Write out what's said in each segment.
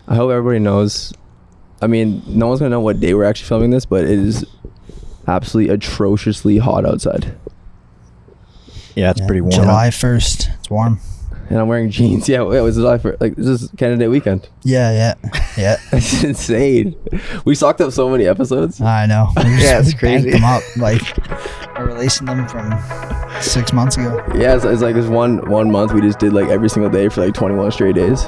I hope everybody knows. I mean, no one's gonna know what day we're actually filming this, but it is absolutely atrociously hot outside. Yeah, it's pretty warm. July 1st. It's warm. And I'm wearing jeans. Yeah, it was July 1st. Like, this is Canada Day weekend. Yeah. That's insane. We sucked up so many episodes. I know. Yeah, it's crazy. Them up. Like, we're releasing them from 6 months ago. Yeah, it's like this one month we just did like every single day for like 21 straight days.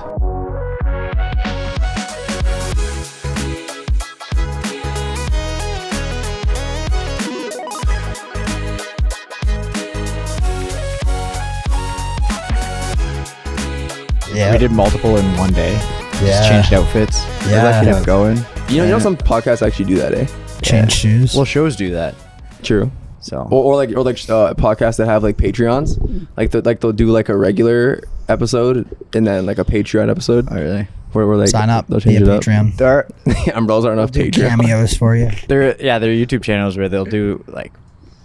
Yeah. We did multiple in one day. Just changed outfits. Yeah. Kept going. You know some podcasts actually do that, eh? Change shoes. Well, shows do that. True. So. Or like podcasts that have like Patreons, like they'll do like a regular episode and then like a Patreon episode. Oh, really? Where like sign up. They'll change Be a it Patreon. up. Umbrellas aren't enough Patreon. Cameos for you. They're YouTube channels where they'll do like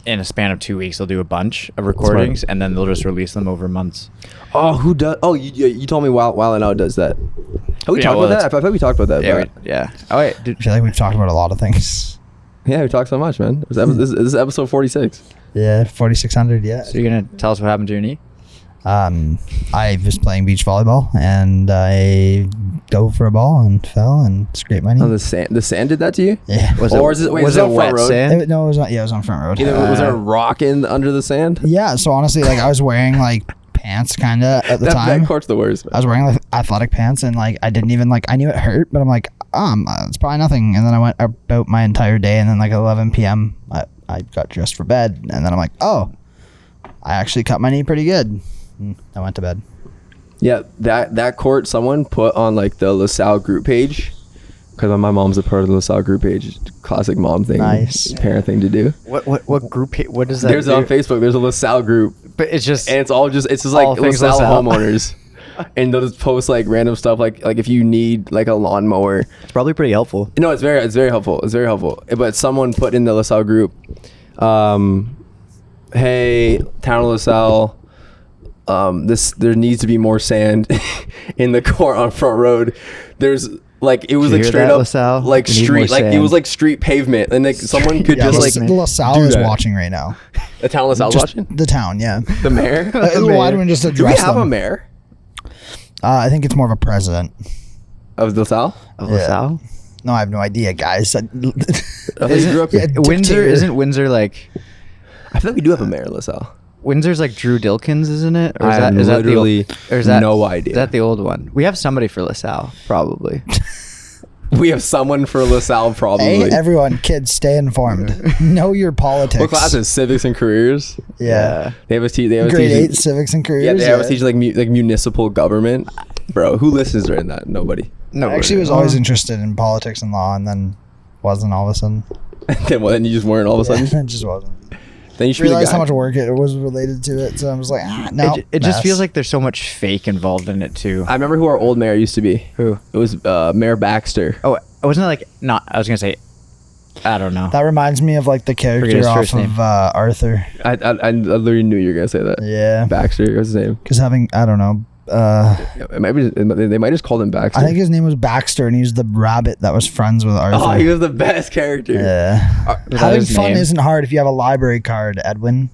in a span of 2 weeks they'll do a bunch of recordings and then they'll just release them over months. Oh, who does? Oh, you told me Wild and Out does that. Have we talked about that? I thought we talked about that. Yeah. Oh wait. I feel like we've talked about a lot of things. Yeah, we talked so much, man. This is episode 46. Yeah, 4600. Yeah. So you're gonna tell us what happened to your knee? I was playing beach volleyball and I dove for a ball and fell and scraped my knee. Oh, the sand did that to you? Yeah. Was it wet front road? sand? No, it was not. Yeah, it was on front road. Was there a rock under the sand? Yeah. So honestly, like I was wearing like pants kind of at the time. That court's the worst, man. I was wearing like athletic pants and like I didn't even like I knew it hurt, but I'm like it's probably nothing. And then I went about my entire day, and then like 11 p.m. I got dressed for bed, and then I'm like, oh, I actually cut my knee pretty good. I went to bed. Yeah, that court someone put on like the LaSalle group page, because my mom's a part of the LaSalle group page. Classic mom thing, nice parent thing to do. What group? What is that? There's on Facebook. There's a LaSalle group, but it's just like LaSalle homeowners, and they'll just post like random stuff like if you need like a lawnmower. It's probably pretty helpful. No, it's very helpful. It's very helpful. But someone put in the LaSalle group, hey, town of LaSalle. There needs to be more sand in the court on Front Road. There's like it was like straight up LaSalle? Like street like it was like street pavement, and like someone could just like LaSalle is watching right now. The town of LaSalle watching? The town, yeah. The mayor? Why don't we just address Do we have them? a mayor I think it's more of a president of LaSalle? Of LaSalle? No, I have no idea, guys. Isn't Windsor like? I feel like we do have a mayor in LaSalle. Windsor's like Drew Dilkins, isn't it? Or is that literally no idea. Is that the old one? We have somebody for LaSalle, probably. We have someone for LaSalle, probably. Hey, everyone, kids, stay informed. Know your politics. What classes? Civics and careers? Yeah. They have us Grade 8 civics and careers. Yeah, they have us teach like municipal government. Bro, who listens during that? Nobody. I actually was always interested in politics and law, and then wasn't all of a sudden. Then you just weren't all of a sudden? It just wasn't. Then you should realize how much work it was related to it, so I was like, no. It just feels like there's so much fake involved in it too. I remember who our old mayor used to be. Who? It was Mayor Baxter. Oh, wasn't it like not? I was gonna say, I don't know. That reminds me of like the character off of Arthur. I literally knew you were gonna say that. Yeah. Baxter. What's his name? Because I don't know. Maybe they might just call him Baxter. I think his name was Baxter, and he was the rabbit that was friends with Arthur. Oh, he was the best character. Yeah. Having fun isn't hard if you have a library card, Edwin.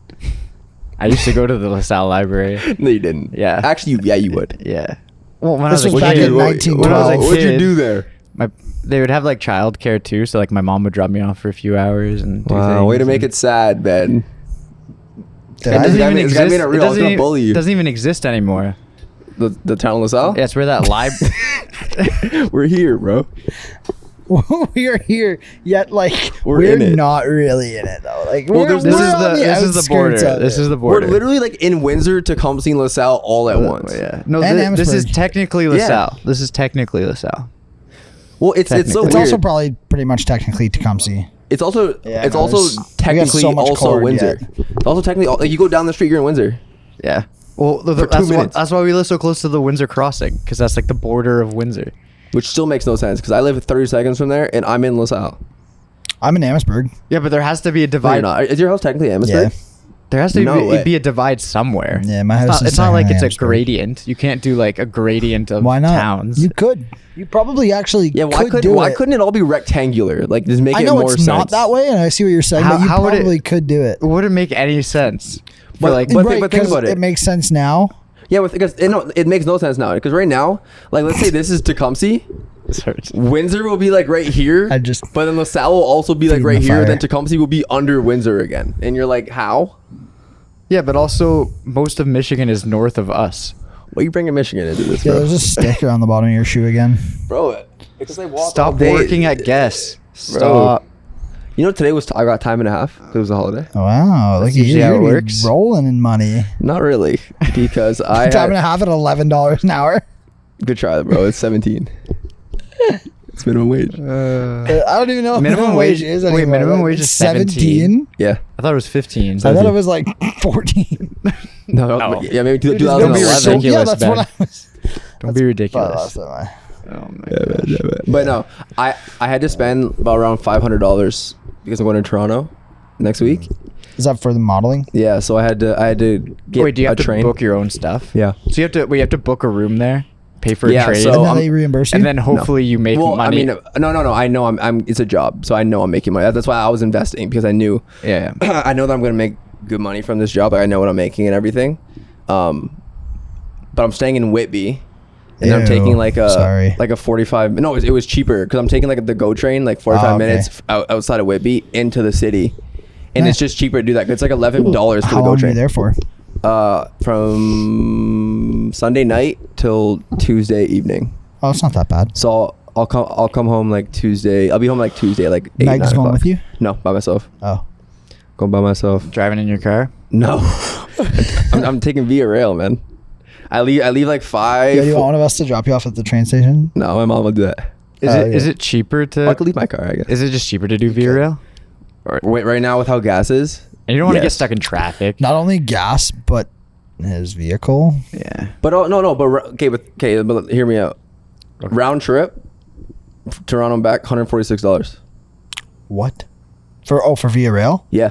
I used to go to the LaSalle library. No, you didn't. Yeah. Actually, yeah, you would. Yeah. Well, when This I was was a back kid, in 1912. What'd you do there? They would have like childcare too, so like my mom would drop me off for a few hours and do wow, things. Way to make it sad, Ben. It doesn't even exist. It doesn't even exist anymore. The town of LaSalle? Yeah, it's where that library. We're here, bro. We are here, yet like we're we're in it. not really in it though. Like, this is the border. This is the border. We're literally like in Windsor, Tecumseh, and LaSalle all at once. Yeah. No, And this is Amherstburg. technically LaSalle. This is technically LaSalle. Well, it's so It's weird. also probably pretty much technically Tecumseh. It's also Yeah, it's no, also we got technically so much also cord Windsor. yet. It's also technically like you go down the street, you're in Windsor. Yeah. Well, For 2 minutes. that's why we live so close to the Windsor crossing, because that's like the border of Windsor. Which still makes no sense because I live 30 seconds from there and I'm in LaSalle. I'm in Amherstburg. Yeah, but there has to be a No, divide. you're not. Is your house technically Amherstburg? There has to No way. be a divide somewhere. Yeah, my house is It's not like it's a Amsterdam. gradient. You can't do like a gradient of Why not? towns. You could. You probably actually Yeah, why couldn't it all be rectangular? Like, just make I it know more it's sense. not that way, and I see what you're saying, but you How would it- probably could do it. It wouldn't make any sense. For But- like, but- right, think 'cause about it. It makes sense now. Yeah, because it makes no sense now. Because right now, like, let's say this is Tecumseh. this hurts. Windsor will be like right here, but then LaSalle will also be like Feeding right the here. fire. Then Tecumseh will be under Windsor again, and you're like, how? Yeah, but also most of Michigan is north of us. What are you bringing Michigan into this, Yeah, bro? there's a sticker on the bottom of your shoe again. Bro, because I walked all Stop day. working at Guess. Bro. Stop. You know, today was I got time and a half. 'Cause it was a holiday. Wow, look at you. usually how it You're works. rolling in money. Not really, because I Time and a had, half at $11 an hour. good try, bro. It's 17. It's minimum wage. I don't even know what Minimum wage- is wait, anymore. minimum wage It's is 17? Yeah. I thought it was 15. I thought it was like 14. No. No. Yeah, maybe Don't be 2011. ridiculous, Yeah, that's Ben. what I was. Don't be But ridiculous. last time Oh my Yeah, gosh. man. But no, I had to spend about around $500 because I'm going to Toronto next week. Is that for the modeling? Yeah, so I had to get Wait, do you a have to train. book your own stuff? Yeah. So you have to book a room there, pay for Yeah, a trade, so- And then I'm- they reimburse you? and then hopefully you make Well, money. I mean, no. I know I'm. It's a job, so I know I'm making money. That's why I was investing because I knew. yeah. I know that I'm going to make good money from this job. Like, I know what I'm making and everything. But I'm staying in Whitby, and I'm Ew, taking like sorry. a 45. No, it was cheaper because I'm taking like the GO train, like 45 Oh, okay. minutes outside of Whitby into the city, and Nice. it's just cheaper to do that. It's like $11 for How the GO long are train. you there for? From Sunday night till Tuesday evening. Oh, it's not that bad. So I'll come home like Tuesday. I'll be home like Tuesday, like 8, Meg's 9 going o'clock. with you? No, by myself. Oh. Going by myself. Driving in your car. No, I'm taking Via Rail, man. I leave like 5. Yeah, do you want one of us to drop you off at the train station? No, my mom will do that. Is Yeah. it cheaper to? I could leave my car, I guess. Is it just cheaper to do Via Rail? Wait, right now with how gas is. And you don't want to get Yes. stuck in traffic. Not only gas, but his vehicle. Yeah. But but hear me out. Round trip, Toronto and back, $146. What? For Via Rail? Yeah.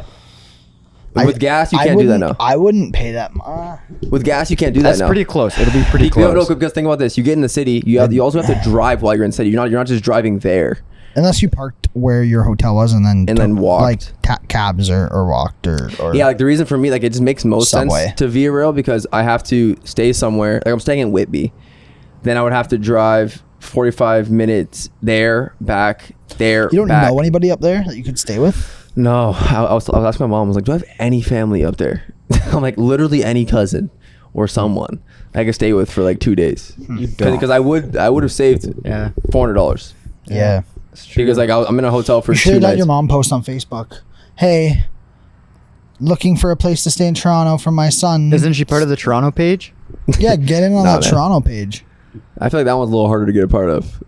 With gas, you I can't do that wouldn't- now. I wouldn't pay that much. With gas, you can't do That's that now. pretty close. It'll be pretty close. No, because think about this. You get in the city, you also have to drive while you're in the city. You're not just driving there. Unless you parked where your hotel was and then then walked. like cabs or walked or Yeah, like the reason for me, like it just makes most Subway. sense to Via Rail because I have to stay somewhere. Like I'm staying in Whitby, then I would have to drive 45 minutes there, back, there. You don't back. know anybody up there that you could stay with? No, I was asking my mom. I was like, "Do I have any family up there?" I'm like, literally any cousin or someone I could stay with for like 2 days. You don't. Because I would have saved Yeah. $400 Yeah. because like I'm in a hotel for You should 2 have had nights. your mom post on Facebook. Hey, looking for a place to stay in Toronto for my son. Isn't she part of the Toronto page? Yeah, get in on Nah, that man. Toronto page. I feel like that one's a little harder to get a part of.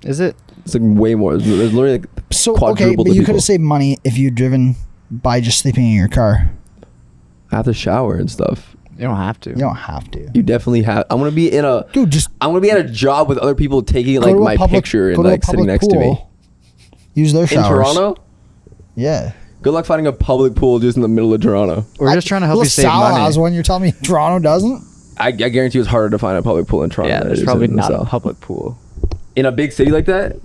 Is it? It's like way more. There's literally like So okay, quadruple but the you people. could have saved money if you'd driven by just sleeping in your car. I have to shower and stuff. You don't have to. You don't have to. You definitely have. I'm gonna be in a. Dude, just I'm gonna be at a job with other people taking go like to a my public- picture and go to a like sitting public next to me. pool. Use their In showers. Toronto, Yeah. good luck finding a public pool just in the middle of Toronto. We're just trying to help you save LaSalle money. has one. You're telling me Toronto doesn't? I guarantee you it's harder to find a public pool in Toronto. Yeah, than it there's is probably in not a LaSalle. public pool. In a big city like that.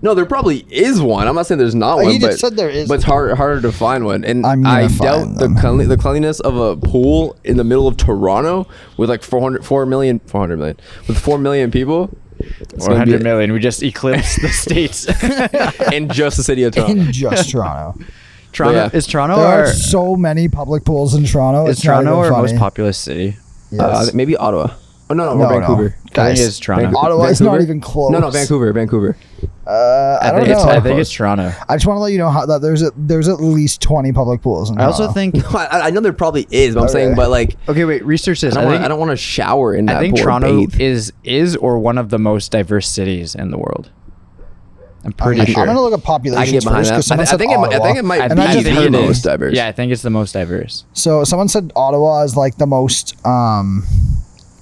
No, there probably is one. I'm not saying there's not Oh, one, you but just said there is. But it's harder to find one, and I'm gonna I find doubt them. the cleanliness of a pool in the middle of Toronto with like 400 million with 4 million people. It's gonna be 400 million. We just eclipsed the states. in just the city of Toronto. In just Toronto. Toronto Yeah. is Toronto There our are so many public pools in Toronto. is It's not Toronto even our most funny. populous city? Yes. Maybe Ottawa. Oh no, No, Vancouver. I Guys, think it's Toronto. Vancouver. Ottawa is not even close. No, Vancouver. I don't know. I think it's Toronto. I just want to let you know how that there's at least 20 public pools in I also Toronto. think. No, I know there probably is, but I'm Okay. saying, but like, Okay, wait. Research this. I don't want to shower in that I think pool or Toronto bathe. is or one of the most diverse cities in the world. I'm pretty I'm sure. gonna look at I can populations get behind first that. because someone said I think Ottawa. it might I And that be just the hurt me. most diverse. Yeah, I think it's the most diverse. So someone said Ottawa is like the most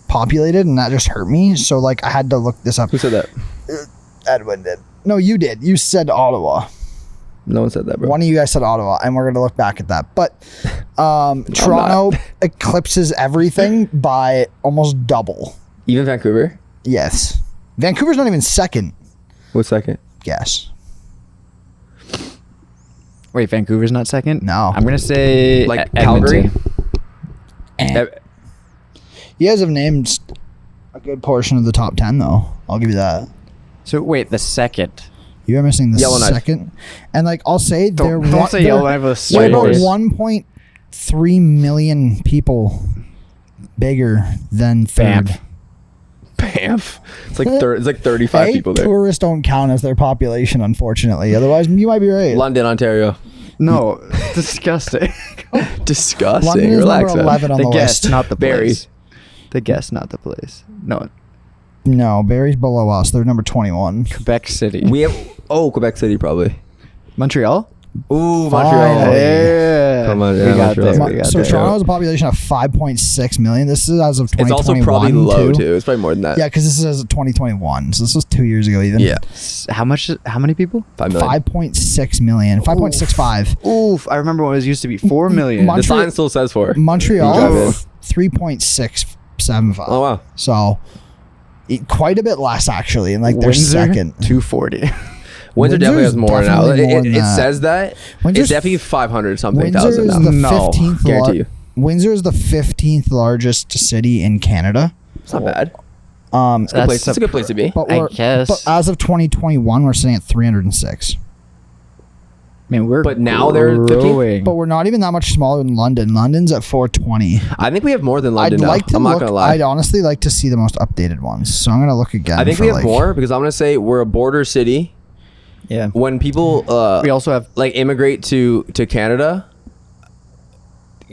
populated, and that just hurt me. So like I had to look this up. Who said that? Edwin did. No, you did. You said Ottawa. No one said that, bro. One of you guys said Ottawa, and we're gonna look back at that. But Toronto eclipses everything by almost double. Even Vancouver? Yes. Vancouver's not even second. What's second? Guess. Wait, Vancouver's not second? No. I'm gonna say Like Edmonton. Calgary? You guys have named a good portion of the top 10, though. I'll give you that. So wait, the second. You are missing the Yellowknife. second. And like I'll say Don't say they're Yellowknife with a they're about straight face. 1.3 million people bigger than third. Banff. Banff. It's like 35 Hey, people there. tourists don't count as their population, unfortunately. Otherwise, you might be right. London, Ontario. No, disgusting. Disgusting. London is Relax, number man. 11 on The the guest, list. not the Barrie. place. The guest, not the place. No, No, Barrie's below us. They're number 21. Quebec City. We have Quebec City probably. Montreal. Ooh, Finally. Montreal. Yeah. Come on, we yeah, got Montreal. there. We got So there. Toronto has a population of 5.6 million. This is as of It's 2021. also probably low too. It's probably more than that. Yeah, because this is as of 2021. So this was 2 years ago even. Yeah. How much? How many people? 5 million. 5.6 million. 5.65. Oof! I remember when it used to be 4 million. Mon- The sign still says 4. Montreal, You drive in. 3.675. Oh wow. So quite a bit less actually. And like they're Windsor, second. 240. Windsor definitely has Windsor's more now. definitely more It than that. says that. Windsor's- It's definitely 500 something Windsor thousand is now. the No, 15th. guarantee you. Windsor is the 15th largest city in Canada. It's not bad. But That's It's a good place to be. I guess. But as of 2021, we're sitting at 306. Man, we're But now they're 15? growing. But we're not even that much smaller than London. London's at 420. I think we have more than London I'd now. like to I'm look, not gonna lie. I'd honestly like to see the most updated ones. So I'm gonna look again. I think for we have like, more because I'm gonna say we're a border city. yeah. When people We also have like immigrate to Canada,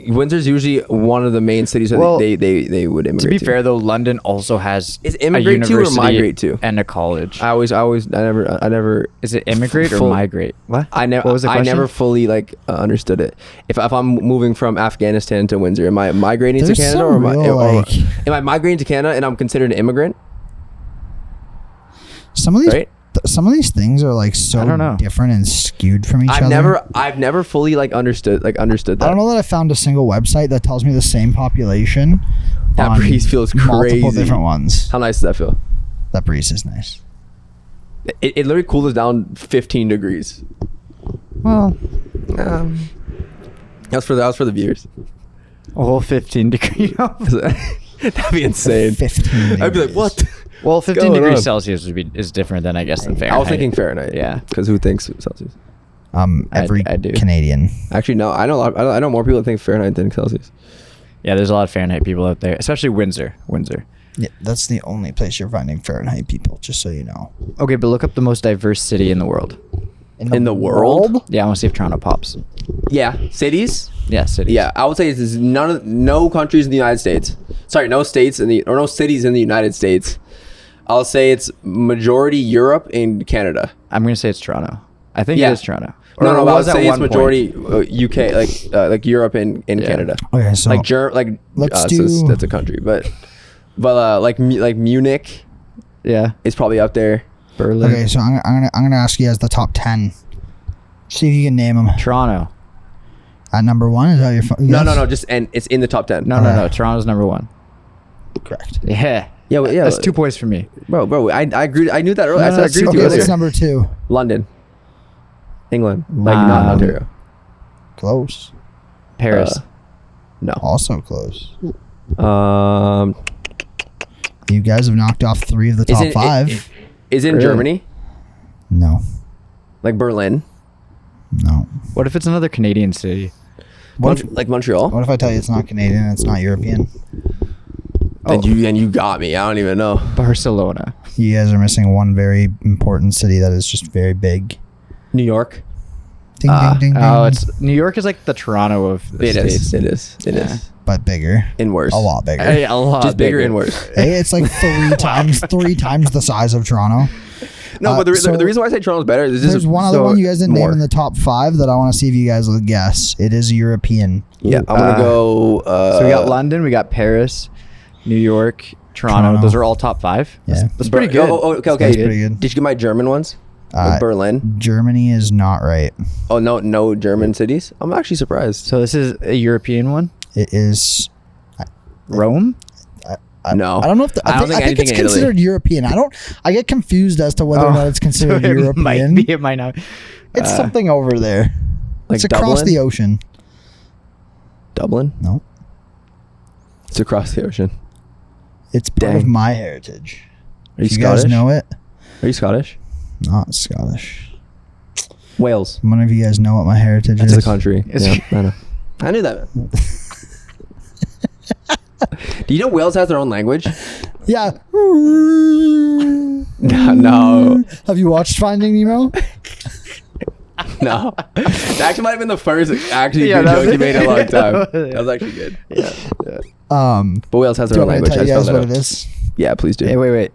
Windsor's usually one of the main cities that Well, they would immigrate to be fair though, London also has Is a immigrate to or university migrate to? and a college. I never Is it immigrate or full- migrate? What? I never What was the I question? never fully understood it. If I'm moving from Afghanistan to Windsor, am I migrating There's to Canada some or real, like- am I migrating to Canada and I'm considered an immigrant? Some of these, Right? some of these things are like so I don't know. different and skewed from each other. I've never fully understood that. I don't know that I found a single website that tells me the same population. That on breeze feels multiple crazy. different ones. How nice does that feel? That breeze is nice. It literally cools us down 15 degrees. Well, That's for the viewers. a whole 15 degree. That'd be insane. 15 I'd be like, degrees. what? Well, 15 going degrees on? Celsius is different than I guess than Fahrenheit. I was thinking Fahrenheit. Yeah. Because who thinks Celsius? Every I do. Canadian. Actually, no. I know. I know more people that think Fahrenheit than Celsius. Yeah, there's a lot of Fahrenheit people out there, especially Windsor. Yeah, that's the only place you're finding Fahrenheit people, just so you know. Okay, but look up the most diverse city in the world. In the world? Yeah, I want to see if Toronto pops. Yeah. Cities. Yeah, city. Yeah, I would say there's no countries in the United States. Sorry, no states no cities in the United States. I'll say it's majority Europe and Canada. I'm gonna say it's Toronto. I think Yeah. it is Toronto. No, Or no, it but I would was at say it's one point. majority UK, like Europe and Yeah. Canada. Okay, so let's do- that's a country, but like Munich Yeah, is probably up there. Berlin. Okay, so I'm gonna ask you as the top 10. See if you can name them. Toronto. At number 1, is that your No, just and it's in the top 10. No. Toronto's number 1. Correct. Yeah. Yeah, yeah. That's 2 points for me. Bro. I agree. I knew that earlier. No, I said I that's agreed with Okay, you what's earlier. number 2? London, England, like not Ontario. Close. Paris. No. Also close. Um, You guys have knocked off 3 of the is top it 5. Is it in Really? Germany? No. Like Berlin? No. What if it's another Canadian city? What if, Like Montreal? what if I tell you it's not Canadian and it's not European? And you got me. I don't even know. Barcelona. You guys are missing one very important city that is just very big. New York. Ding, ding, ding, ding. Oh, it's New York is like the Toronto of the It states. is. It is. It Yeah. is. But bigger. And worse. A lot bigger. Hey, a lot Just bigger and worse. Hey, it's like 3 times the size of Toronto. No, but so the reason why I say Toronto's better is just There's one other so one you guys didn't more. name in the top 5 that I want to see if you guys will guess. It is European. Yeah, I'm gonna go. So we got London, we got Paris, New York, Toronto. Toronto. Those are all top 5. Yeah. That's pretty good. Oh, okay. That's pretty good. Did you get my German ones? Like Berlin. Germany is not right. Oh no German cities. I'm actually surprised. So this is a European one. It is. Rome. No, I don't know if I don't think I think it's anything in Italy. considered European. I get confused as to whether or not it's considered It European. might be. It might not. It's something over there. Like It's across Dublin? the ocean. Dublin. No, It's across the ocean. it's part of Dang. my heritage. Are you You Scottish? guys know it? Are you Scottish? Not Scottish. Wales. One of you guys know what my heritage That's is? a country. It's- Yeah, I know. I knew that. Do you know Wales has their own language? Yeah. No. Have you watched Finding Nemo? No. That actually might have been the first actually Yeah, good that joke was- you made in a long time. Yeah. That was actually good. Yeah. But Wales has Do their you own want me to language. tell I you just guys found what that it out. is? Yeah, please do. Hey, wait.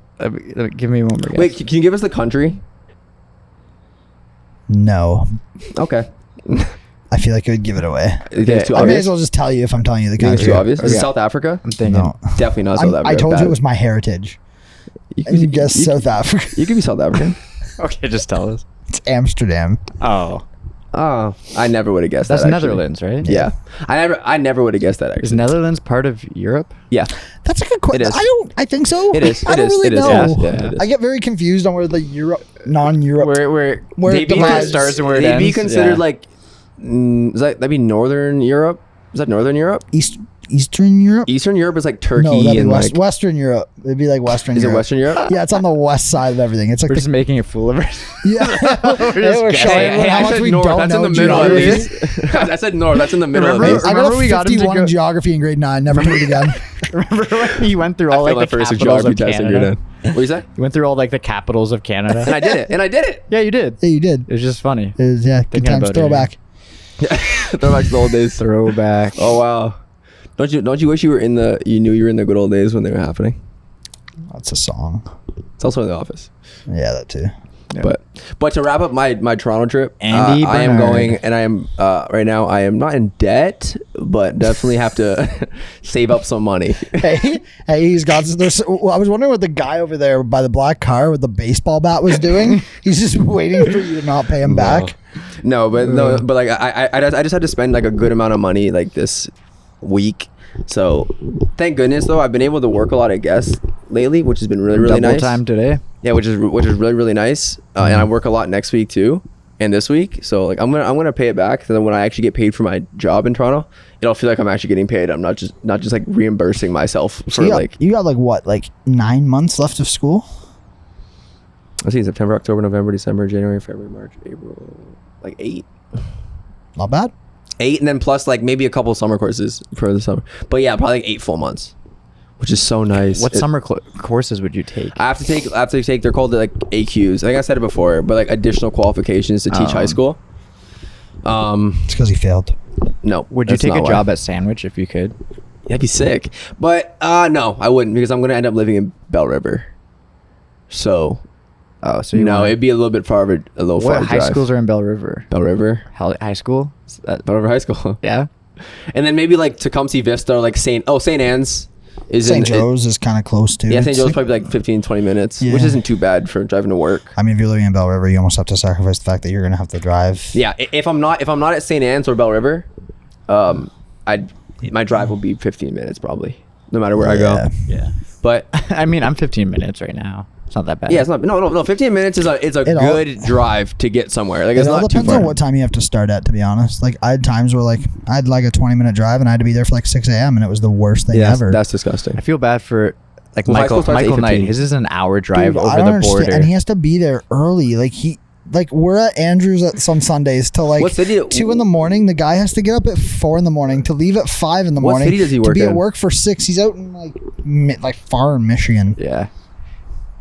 Give me one more guess. Wait, can you give us the country? No. Okay. I feel like it would give it away. It's too I may obvious. as well just tell you if I'm telling you the You think it's country. too obvious? Is it Okay. South Africa? I'm thinking. No. Definitely not South Africa. I told you Bad. it was my heritage. You And you guessed South Africa. You could be South African. Okay, just tell us. It's Amsterdam. Oh, Oh, I never would have guessed that's that. actually. Netherlands, right? Yeah, I never would have guessed that. Is Actually, Netherlands part of Europe? yeah, That's a good question. It is. I think so. It is. I It don't is. really It is. know. Yeah, it is. I get very confused on where the non-Europe. Where Where it it divides. starts and where it they'd ends. be considered Yeah. like, that'd be Northern Europe? Is that Northern Europe? Eastern Europe. Eastern Europe is like Turkey No, that'd be and like. Western Europe. It'd be like Western Is it Europe. Western Europe? Yeah, it's on the west side of everything. It's like We're just making a fool of ourselves. yeah. We're guessing. showing everyone how much we don't That's in know the middle of geography. these. I said north. That's in the middle Remember- of these. I got Remember a we got him to 51 in go- geography in grade 9. Never took it again. Remember when he went through all I like failed the my first capitals geography of test and you're Canada? done. What you say? You went through all like the capitals of Canada. And I did it. And I did it. Yeah, you did. Yeah, you did. It was just funny. It was, yeah, good Thinking times. about it, Throwback. Throwback to the old days. Throwback. Oh wow. Don't you wish you were you knew you were in the good old days when they were happening? That's a song. It's also in The Office. Yeah, that too. Yeah. But to wrap up my Toronto trip, Andy I am Bernard. going, and I am right now. I am not in debt, but definitely have to save up some money. Hey, he's got. Well, I was wondering what the guy over there by the black car with the baseball bat was doing. He's just waiting for you to not pay him back. No, but like I just had to spend like a good amount of money like this week. So thank goodness though I've been able to work a lot of guests lately, which has been really Double nice. time today. Yeah, which is really nice. And I work a lot next week too, and this week. So like I'm gonna pay it back. So then when I actually get paid for my job in Toronto, it'll feel like I'm actually getting paid. I'm not just like reimbursing myself for You got like what, like 9 months left of school? let's see, September, October, November, December, January, February, March, April, like 8. Not bad. 8, and then plus like maybe a couple of summer courses for the summer. But yeah, probably like 8 full months, which is so nice. What summer courses would you take? I have to take. They're called like AQs. I think I said it before, but like additional qualifications to teach high school. It's because he failed. No. Would you that's take a not why. job at Sandwich if you could? That'd be sick. But no, I wouldn't, because I'm gonna end up living in Bell River. So Oh, so you no, want- it'd be a little bit far of a little far What high drive. schools are in Bell River? Bell River, High school? Is that- Bell River High School. yeah. And then maybe like Tecumseh Vista or like St. Anne's is St. in Joe's is kind of close too. Yeah, St. It's Joe's like- probably like 15-20 minutes, Yeah. which isn't too bad for driving to work. I mean, if you're living in Bell River, you almost have to sacrifice the fact that you're gonna have to drive. Yeah, if I'm not at St. Anne's or Bell River, my drive will be 15 minutes probably, no matter where I go. Yeah. But I mean, I'm 15 minutes right now. It's not that bad. yeah, it's not. No. 15 minutes is a It all- good drive to get somewhere. Like it's It all not too depends far. on what time you have to start at, to be honest. Like I had times where like I had like a 20-minute drive and I had to be there for like 6 a.m. and it was the worst thing Yeah, ever. that's disgusting. I feel bad for like Well, high school Michael starts at Knight. 8:15. His is an hour drive Dude, I over don't the understand. border. And he has to be there early. Like we're at Andrews on Sundays till like What city- 2 in the morning. The guy has to get up at 4 in the morning to leave at 5 in the What morning. city does he to work be at in? work for 6? He's out in like far in Michigan. Yeah.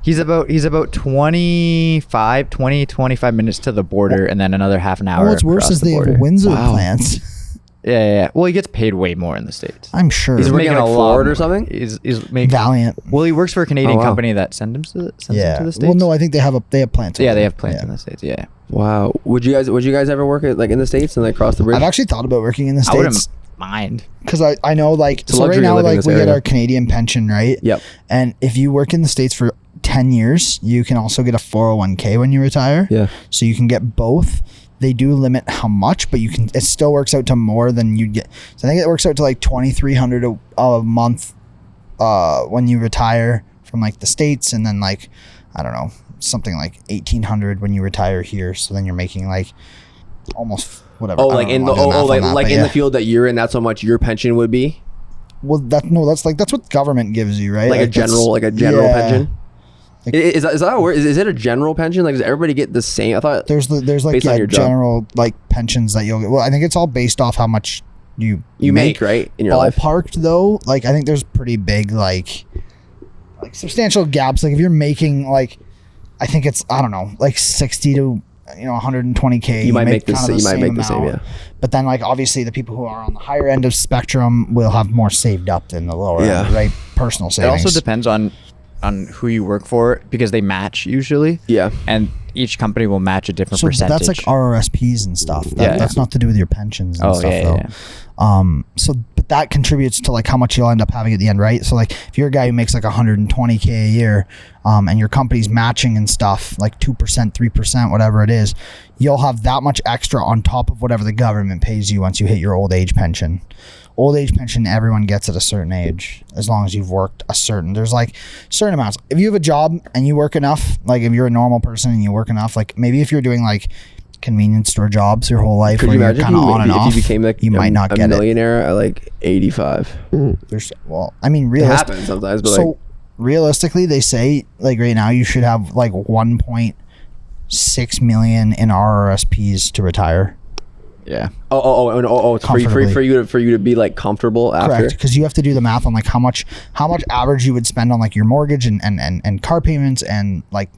He's about 20, 25 minutes to the border and then another half an hour. What's worse across is the they have border. Windsor Wow. plants. Yeah. Well, he gets paid way more in the States. I'm sure. He's working making like a lot Ford or more. something. He's making Valiant. Well, he works for a Canadian Oh, wow. company that sends him to the States. Well, no, I think they have plants. Yeah, over they there. have plants in the States. Yeah. Wow. Would you guys ever work at, like in the States and like cross the bridge? I've actually thought about working in the I wouldn't States mind. because I know like a so right luxury now living in like this we get area. our Canadian pension, right? Yep. And if you work in the States for 10 years, you can also get a 401k when you retire. Yeah. So you can get both. They do limit how much, but it still works out to more than you'd get. So I think it works out to like $2,300 a month when you retire from like the States, and then like I don't know, something like $1,800 when you retire here. So then you're making like almost whatever. Oh, I like don't in know, the I'll do math like on that, like but in yeah. the field that you're in, that's how much your pension would be. Well, that's what government gives you, right? Like a general yeah. pension. Like- Is that how it works? Is it a general pension? Like, does everybody get the same? I thought There's like based on your job. general like pensions that you'll get. Well, I think it's all based off how much you make right in your life. Ballparked though, like I think there's pretty big like substantial gaps. Like if you're making like, I think it's I don't know like 60 to 120k. You might make the kind of you might make the same. amount. Yeah. But then like obviously the people who are on the higher end of spectrum will have more saved up than the lower Yeah. end, right? Personal It savings. also depends on who you work for because they match usually. Yeah. And each company will match a different So percentage. that's like RRSPs and stuff. Yeah. That's not to do with your pensions and Oh, stuff yeah, though. yeah. But that contributes to like how much you'll end up having at the end, right? So like if you're a guy who makes like 120k a year, and your company's matching and stuff, like 2%, 3%, whatever it is, you'll have that much extra on top of whatever the government pays you once you hit your old age pension. Old age pension, everyone gets at a certain age, as long as you've worked there's like certain amounts. If you have a job and you work enough, like if you're a normal person and you work enough, like maybe if you're doing like convenience store jobs your whole life, Could where you you're imagine kind of on and off, if you became like you might not a get it. millionaire at like 85? I mean, It realistically, happens sometimes, but so like realistically, they say like right now you should have like 1.6 million in RRSPs to retire. Yeah. it's for you to be like comfortable after. Correct, because you have to do the math on like how much average you would spend on like your mortgage and car payments and like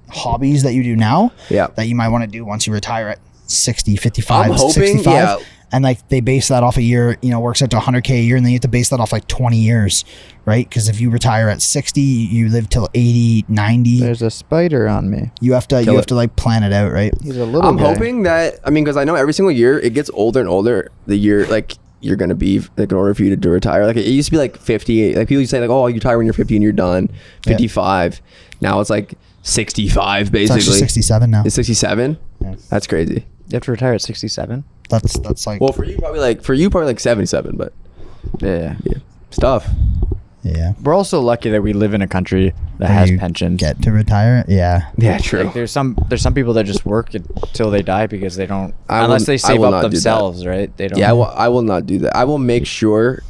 hobbies that you do now. Yeah. That you might want to do once you retire at 60, 55, I'm hoping, 65. yeah. And like they base that off a year, works out to 100k a year, and then you have to base that off like 20 years, right? Because if you retire at 60, you live till 80, 90. There's a spider on me. You have to it. like plan it out, right? He's a little I'm guy. hoping that because I know every single year it gets older and older. The year like you're gonna be like in order for you to retire. Like it used to be like 50. Like people used to say like, oh, you retire when you're 50 and you're done. 55. Now it's like 65 It's basically. actually 67 now. It's 67. Yeah. That's crazy. You have to retire at 67. That's like Well, for you probably like 77, but Yeah. it's tough. yeah. We're also lucky that we live in a country that Where has you pensions. Get to retire, yeah. Yeah, true. Like there's some people that just work until they die because they don't I unless will- they I save will up not do that. themselves, right? They don't. Yeah, I will not do that. I will make sure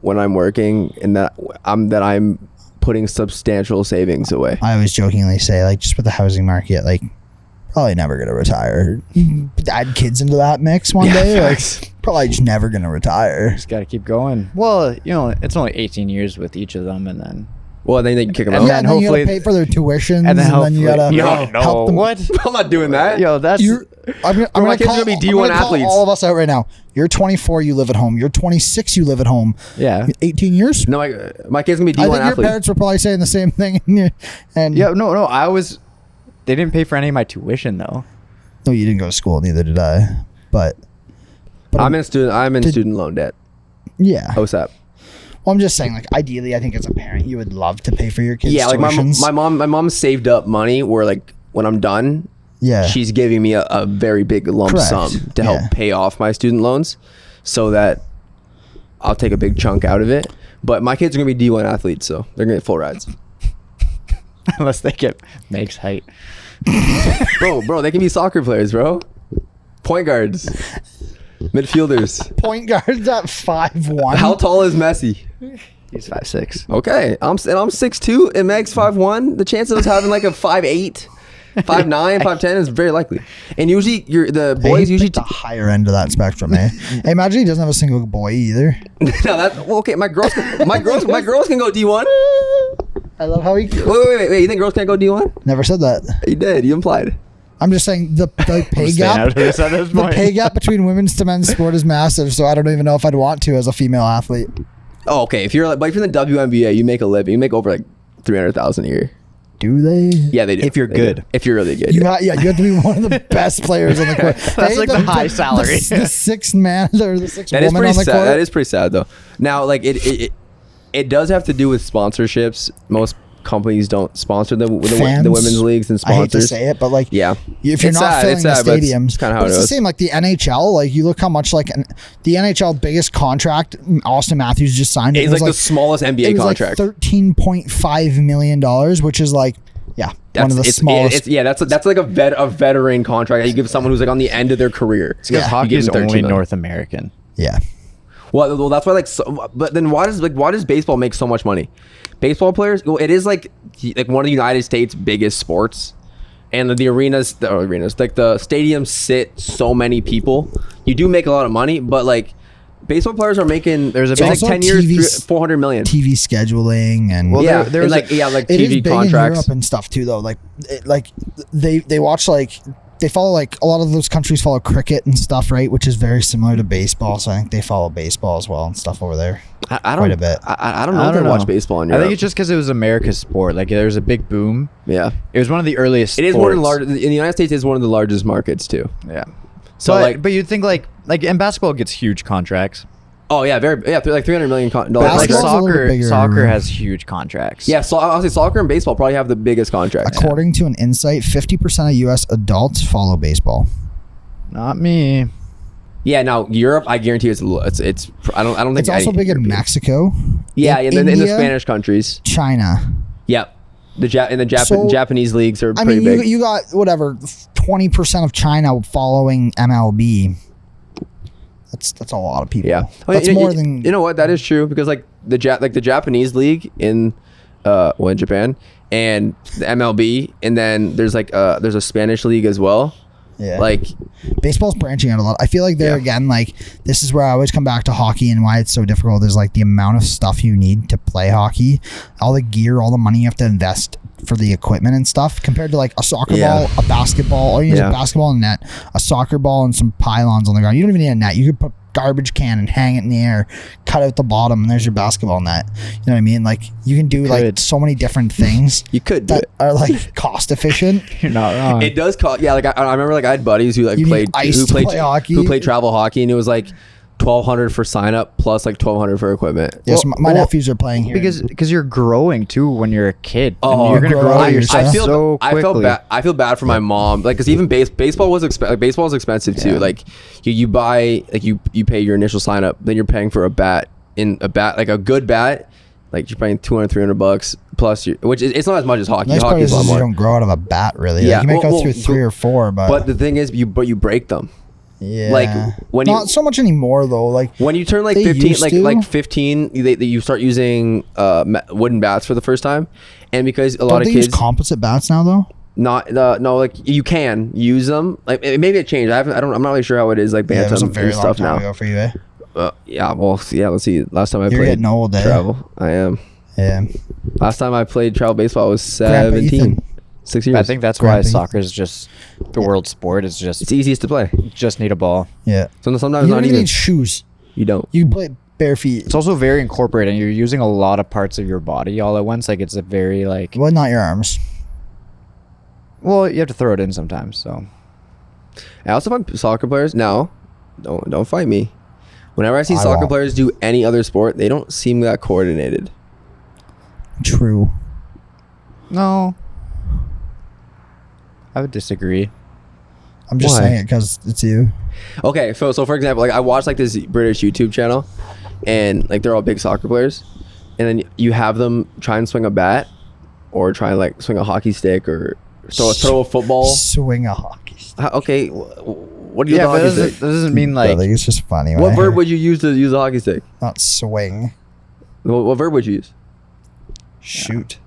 when I'm working and that I'm putting substantial savings away. I always jokingly say like just with the housing market, like probably never gonna retire. Add kids into that mix one day, facts. like probably just never gonna retire. Just got to keep going. Well, it's only 18 years with each of them, and then Well, then they can kick them And out. Yeah, and then you gotta hopefully- pay for their tuitions, and then you hopefully- gotta Yo, help them. what? I'm not doing that. Yo, that's I'm my gonna kids are call, gonna be I'm D1 gonna call athletes. all of us out right now. You're 24, you live at home. You're 26, you live at home. yeah. 18 years. No, my kid's gonna be I D1 think your athlete. parents were probably saying the same thing. And Yeah, no. They didn't pay for any of my tuition though. no, you didn't go to school. Neither did I. But I'm in student loan debt. yeah. OSAP. Well, I'm just saying, like, ideally, I think as a parent, you would love to pay for your kids' Yeah, like tuitions. my mom saved up money where like when I'm done, yeah. she's giving me a very big lump Correct. sum to help Yeah. pay off my student loans, so that I'll take a big chunk out of it. But my kids are gonna be D1 athletes, so they're gonna get full rides. Unless they get Meg's height. bro, they can be soccer players, bro. Point guards, midfielders. Point guards at 5'1". How tall is Messi? He's 5'6". Okay, I'm 6'2" and Meg's 5'1". The chance of us having like a 5'8", 5'9", 5'10" is very likely. And usually, the boys Hey, usually. the higher end of that spectrum, eh? Hey, imagine he doesn't have a single boy either. No, that's well, okay. My girls can go D1. I love how he Wait. You think girls can't go D1? never said that. You did. You implied. I'm just saying the pay staying gap. out of this at this The point. pay gap between women's to men's sport is massive. So I don't even know if I'd want to as a female athlete. Oh, okay. If you're like, but if you're in the WNBA, you make a living. You make over like 300,000 a year. Do they? Yeah, they do. If you're They good. do. If you're really good. You you have to be one of the best players on the court. That's like the high salary. The sixth man or the sixth That is woman pretty on the sad. court. That is pretty sad though. Now, like it does have to do with sponsorships. Most companies don't sponsor the women's leagues and sponsors. I hate to say it, but like, yeah, if you're It's not sad, filling it's the sad, but stadiums, it's kinda how but it it's the is. same. Like the NHL, like you look how much like the NHL biggest contract Austin Matthews just signed. it's like the smallest NBA contract. Like $13.5 million, which is like, yeah, one of the smallest. That's like a veteran contract that you give someone who's like on the end of their career. Because Yeah. hockey You is give them only 13 million. North American. Yeah, Well, that's why but then why does baseball make so much money? Baseball players, well, it is like one of the United States' biggest sports, and the arenas, like the stadiums sit so many people. You do make a lot of money, but like baseball players are making There's a it's big- like Also 10 years, TV's 400 million. TV scheduling and Well, yeah, there and was like it is TV big in contracts. Europe and stuff too, though. Like, they watch they follow like a lot of those countries follow cricket and stuff, right? Which is very similar to baseball. So I think they follow baseball as well and stuff over there. I don't quite a bit. I don't know if they watch baseball in I Europe. think it's just because it was America's sport. Like there was a big boom. yeah. It was one of the earliest. It is one of the sports. largest in the United States. Is one of the largest markets too. Yeah. So But you'd think like and basketball gets huge contracts. oh yeah, like $300 million Like Basketball's a little soccer, bit bigger. soccer has huge contracts. Yeah, so I'll say soccer and baseball probably have the biggest contracts. According to an insight, 50% of U.S. adults follow baseball. Not me. Yeah, now Europe, I guarantee it's I don't think It's also any big in European- Mexico. Yeah, in in the India, Spanish countries. China. Yep. The So, Japanese leagues are I pretty mean, big. you got whatever 20% of China following MLB. That's a lot of people. yeah. That's more than you know what? That is true because like the Japanese league in in Japan and the MLB, and then there's there's a Spanish league as well. yeah. Like Baseball's branching out a lot. I feel like there Yeah. again, like this is where I always come back to hockey and why it's so difficult is like the amount of stuff you need to play hockey, all the gear, all the money you have to invest for the equipment and stuff compared to like a soccer Yeah. ball, a basketball, or you use Yeah. a basketball and net, a soccer ball and some pylons on the ground. You don't even need a net. You could put garbage can and hang it in the air, cut out the bottom, and there's your basketball net. You know what I mean? Like you can do like Could. so many different things you could do that it. are like cost efficient. You're not wrong. It does cost. Yeah, like I remember like I had buddies who like You need played ice who to played play hockey. who played travel hockey, and it was like $1,200 for sign up plus like $1,200 for equipment. Yes, Well- my well, nephews are playing here. because you're growing too when you're a kid. Oh, and you're gonna grow grow out yourself yourself. so quickly. I feel bad for my mom, like because even baseball was baseball is expensive too. Yeah. Like you buy like you pay your initial sign up, then you're paying for a bat like a good bat, like you're paying $200-$300 plus which is it's not as much as hockey. Nice part Hockey is is a lot you more. don't grow out of a bat really. Yeah, Like, you might well, go through well, 3 or 4, But the thing is, you break them. yeah, like, when you- not so much anymore though. Like When you turn like They 15, used like to. like 15, you start using wooden bats for the first time, and because a lot don't of they kids use composite bats now though? no, like you can use them. Like maybe it changed. I'm not really sure how it is. Like Yeah, it was a Bantam very and long stuff time now. ago for you, eh? Yeah, well, yeah. Let's see. Last time I You're played getting old, eh? travel, I am. Yeah, Last time I played travel baseball I was Grandpa 17. Ethan. 6 years. I think that's Grandpa. why soccer is just the world sport. Is just it's easiest to play. just need a ball. yeah. Sometimes You not don't even even. need shoes. You don't. You can play bare feet. It's also very incorporated. You're using a lot of parts of your body all at once. Like it's a very like. Well, not your arms. Well, you have to throw it in sometimes. So I also find soccer players now. Don't fight me. Whenever I see I soccer won't. players do any other sport, they don't seem that coordinated. True. no, I would disagree. I'm just Why? saying it because it's you. Okay, so for example, like I watched like this British YouTube channel, and like they're all big soccer players, and then you have them try and swing a bat, or try and like swing a hockey stick, or throw a football. Swing a hockey stick. Okay, what do you use Yeah, a but hockey that stick? doesn't mean I like. think it's just funny. What verb would you use to use a hockey stick? Not swing. What verb would you use? Shoot.